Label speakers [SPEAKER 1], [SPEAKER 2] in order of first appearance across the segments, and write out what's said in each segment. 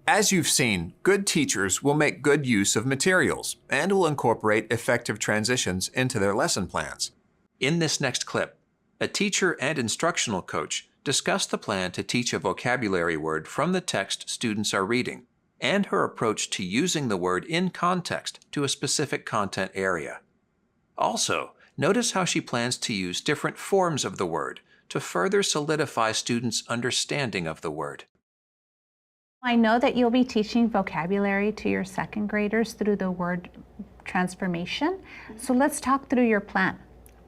[SPEAKER 1] As you've seen, good teachers will make good use of materials and will incorporate effective transitions into their lesson plans. In this next clip, a teacher and instructional coach discuss the plan to teach a vocabulary word from the text students are reading and her approach to using the word in context to a specific content area. Also, notice how she plans to use different forms of the word to further solidify students' understanding of the word.
[SPEAKER 2] I know that you'll be teaching vocabulary to your second graders through the word transformation. So let's talk through your plan.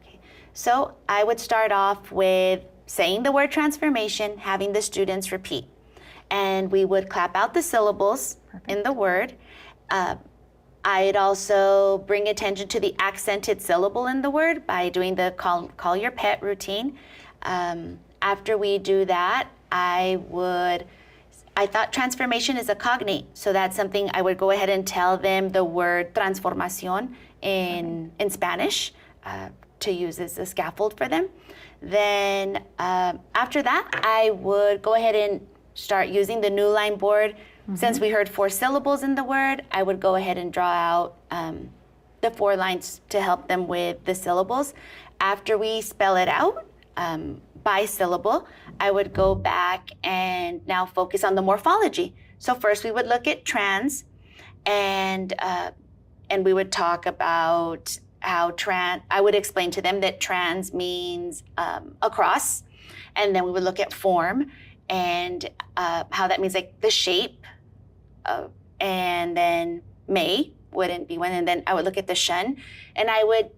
[SPEAKER 3] Okay. So I would start off with saying the word transformation, having the students repeat. And we would clap out the syllables in the word. I'd also bring attention to the accented syllable in the word by doing the call your pet routine. After we do that, I thought transformation is a cognate, so that's something I would go ahead and tell them the word transformación in Spanish to use as a scaffold for them. Then after that, I would go ahead and start using the new line board. Since we heard 4 syllables in the word, I would go ahead and draw out the 4 lines to help them with the syllables. After we spell it out, by syllable, I would go back and now focus on the morphology. So first we would look at trans, and we would talk about how I would explain to them that trans means across, and then we would look at form and how that means like the shape, and then may wouldn't be one, and then I would look at the shun, and I would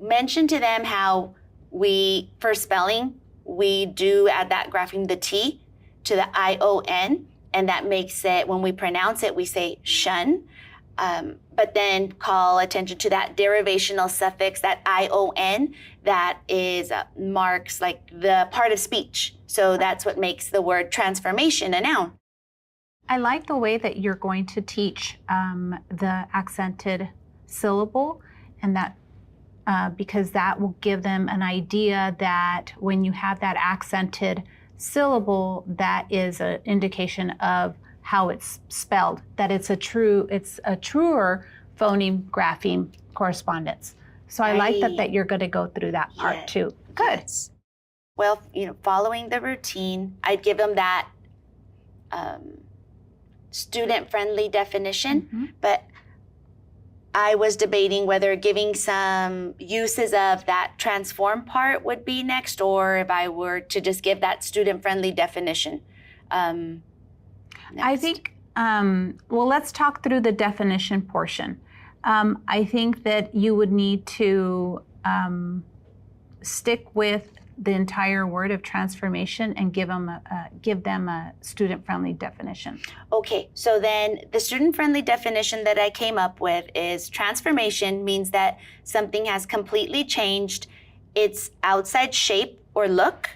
[SPEAKER 3] mention to them how for spelling, we do add that grapheme, the T to the I-O-N, and that makes it, when we pronounce it, we say shun, but then call attention to that derivational suffix, that I-O-N, that is marks like the part of speech. So that's what makes the word transformation a noun.
[SPEAKER 2] I like the way that you're going to teach the accented syllable, and that because that will give them an idea that when you have that accented syllable, that is an indication of how it's spelled, that it's a truer phoneme grapheme correspondence. So I like that you're going to go through that part too. Good.
[SPEAKER 3] Yes. Well, following the routine, I'd give them that student-friendly definition, but I was debating whether giving some uses of that transform part would be next, or if I were to just give that student-friendly definition next.
[SPEAKER 2] I think, well, let's talk through the definition portion. I think that you would need to stick with the entire word of transformation and give them a student-friendly definition.
[SPEAKER 3] Okay, so then the student-friendly definition that I came up with is transformation means that something has completely changed its outside shape or look.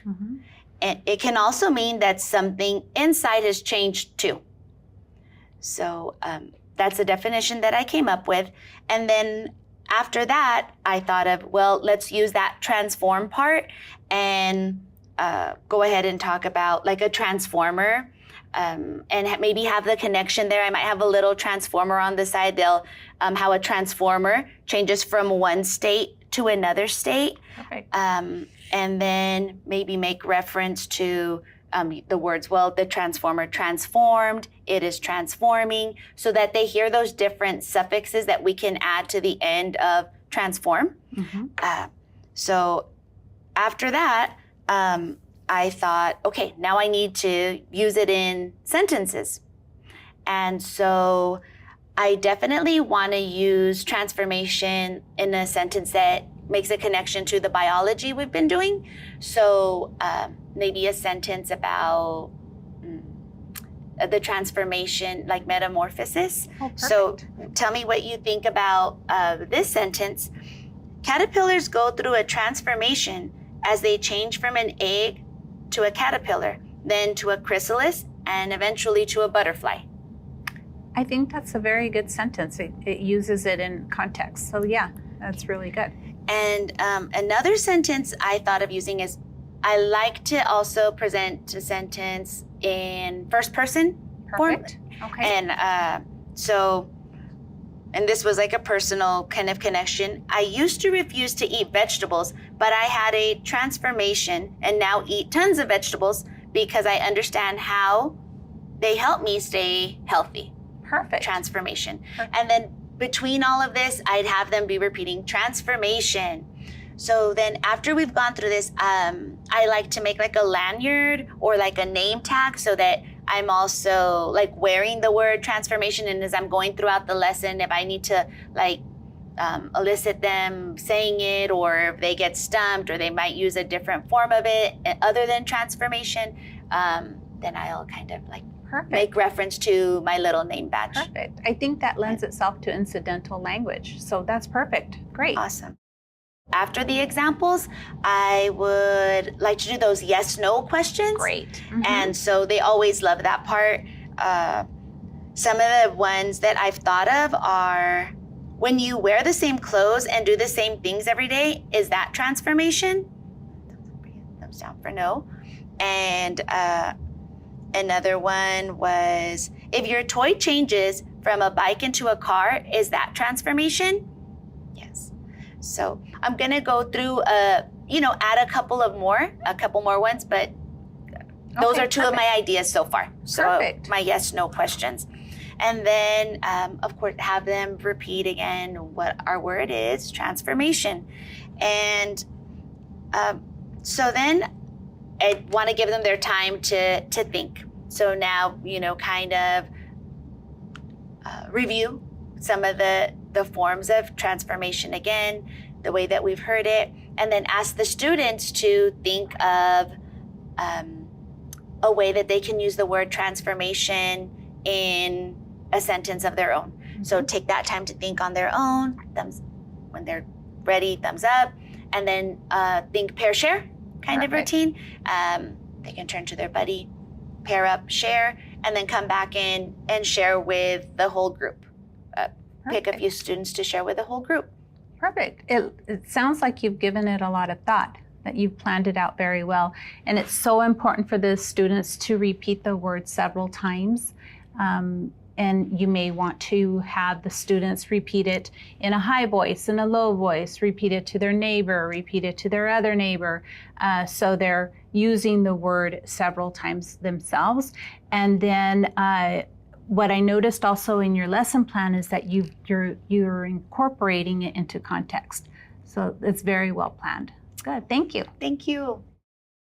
[SPEAKER 3] And it can also mean that something inside has changed too. So that's the definition that I came up with. And then after that, I thought of, well, let's use that transform part and go ahead and talk about like a transformer, and maybe have the connection there. I might have a little transformer on the side. They'll how a transformer changes from one state to another state.
[SPEAKER 2] Okay.
[SPEAKER 3] And then maybe make reference to the words, well, the transformer transformed, it is transforming, so that they hear those different suffixes that we can add to the end of transform. So after that, I thought, okay, now I need to use it in sentences. And so I definitely want to use transformation in a sentence that makes a connection to the biology we've been doing. So maybe a sentence about the transformation, like metamorphosis.
[SPEAKER 2] Oh,
[SPEAKER 3] so tell me what you think about this sentence. Caterpillars go through a transformation as they change from an egg to a caterpillar, then to a chrysalis, and eventually to a butterfly.
[SPEAKER 2] I think that's a very good sentence. It uses it in context. So yeah, that's really good.
[SPEAKER 3] And another sentence I thought of using is, I like to also present a sentence in first person
[SPEAKER 2] Perfect. Okay.
[SPEAKER 3] And and this was like a personal kind of connection. I used to refuse to eat vegetables, but I had a transformation and now eat tons of vegetables because I understand how they help me stay healthy.
[SPEAKER 2] Perfect.
[SPEAKER 3] Transformation.
[SPEAKER 2] Perfect.
[SPEAKER 3] And then between all of this, I'd have them be repeating transformation. So then after we've gone through this, I like to make like a lanyard or like a name tag so that I'm also like wearing the word transformation. And as I'm going throughout the lesson, if I need to like elicit them saying it, or if they get stumped or they might use a different form of it other than transformation, then I'll kind of like
[SPEAKER 2] Perfect.
[SPEAKER 3] make reference to my little name badge.
[SPEAKER 2] Perfect. I think that lends itself to incidental language. So that's perfect. Great.
[SPEAKER 3] Awesome. After the examples, I would like to do those yes/no questions.
[SPEAKER 2] Great.
[SPEAKER 3] And so they always love that part. Some of the ones that I've thought of are, when you wear the same clothes and do the same things every day, is that transformation? Thumbs down for no. And another one was, if your toy changes from a bike into a car, is that transformation? Yes. So I'm gonna go through, add a couple more ones, but those
[SPEAKER 2] Okay,
[SPEAKER 3] are two of my ideas so far. So
[SPEAKER 2] Perfect.
[SPEAKER 3] my yes/no questions. And then, of course, have them repeat again what our word is, transformation. And so then I want to give them their time to think. So now, kind of review some of the forms of transformation again, the way that we've heard it, and then ask the students to think of a way that they can use the word transformation in a sentence of their own. So take that time to think on their own. When they're ready, thumbs up, and then think pair share kind of
[SPEAKER 2] Perfect.
[SPEAKER 3] routine. They can turn to their buddy, pair up, share, and then come back in and share with the whole group. Pick a
[SPEAKER 2] Perfect.
[SPEAKER 3] few students to share with the whole group.
[SPEAKER 2] Perfect. It sounds like you've given it a lot of thought, that you've planned it out very well. And it's so important for the students to repeat the word several times. And you may want to have the students repeat it in a high voice, in a low voice, repeat it to their neighbor, repeat it to their other neighbor. So they're using the word several times themselves. And then what I noticed also in your lesson plan is that you're incorporating it into context. So it's very well planned. Good. Thank you.
[SPEAKER 3] Thank you.